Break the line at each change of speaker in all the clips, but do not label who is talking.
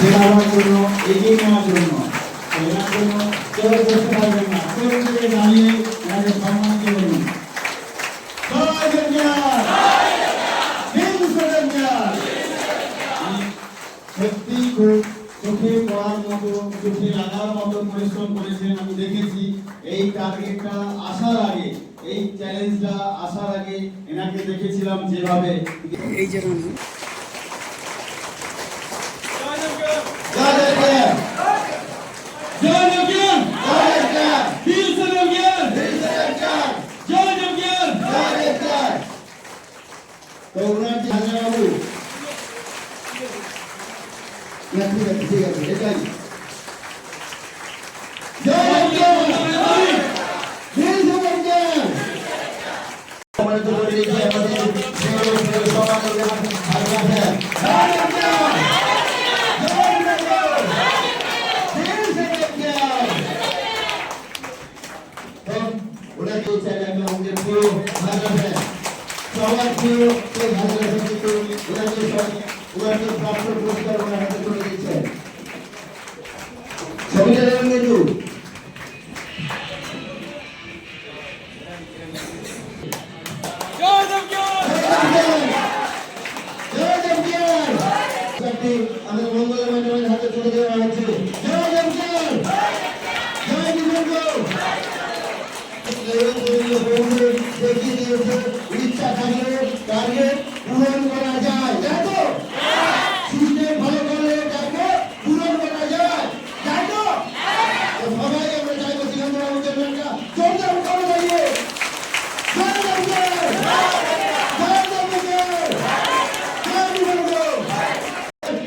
সেবার জন্য এগিয়ে নেওয়ার জন্য এর জন্য কেউ বসতে পারবেন না কেউ থেকে দাঁড়িয়ে এনাদের সম্মান করুন সত্যি খুব চোখে পড়ার মতো চোখে লাগার মতো পরিশ্রম করেছেন আমি দেখেছি এই টার্গেটটা আসার আগে এই চ্যালেঞ্জটা আসার আগে এনাকে দেখেছিলাম যেভাবে এই যে ইচ্ছা থাকলে টার্গেট পূরণ করা যায় তাই তো সিস্টেম ভালো করলে টার্গেট পূরণ করা যায় তাই তো সবাই আমরা চাইবো সিকান্দ্র জনতা জোরদার করে দাঁড়িয়ে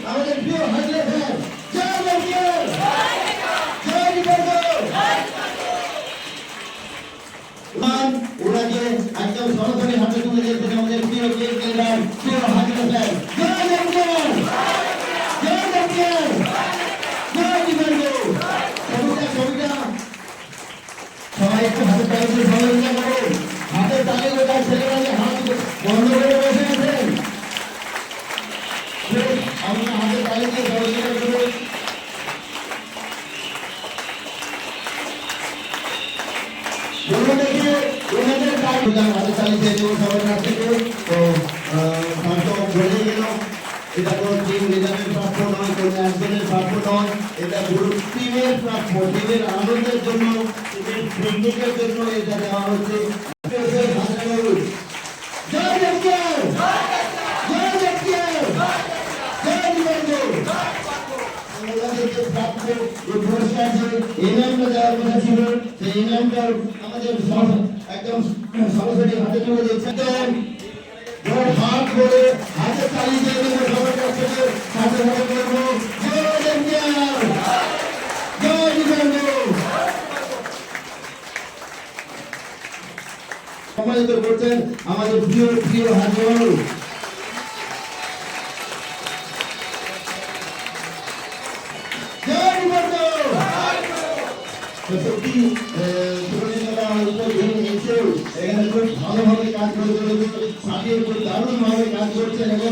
আমাদের প্রিয় হাজরা স্যার জয় জয় ওনাকে একদম সরাসরি হাতে তুলে দিয়েছেন আমাদের প্রিয় লিডার প্রিয় হাজরা স্যার জয় জয় সবাই একটু হাতে তালি দিয়ে সহযোগিতা করুন হাতে তালি দিয়ে ছেলেরা যে হাত বন্ধ করে বসে আছেন আমরা হাতে তালি দিয়ে সহযোগিতা করুন হাতে তালি দিয়ে দেবো সবার কাছ থেকে তো বলে গেল এটা কোনো টিম লিডারের প্রাপ্য নয় কোনো একজনের প্রাপ্য নয় এটা পুরো টিমের প্রাপ্য টিমের আনন্দের জন্য টিমের ফ্রেন্ডিংয়ের জন্য এটা দেওয়া হচ্ছে একদম সরাসরি হাতে তুলে দিচ্ছেন হাত করে হাতে তালি দিয়ে দেবো সবার কাছ থেকে সাথে সাথে করবো সম্মানিত করছেন আমাদের প্রিয় প্রিয় হাজির সত্যি ভালোভাবে কাজ করে দারুণ ভাবে কাজ করছেন এবং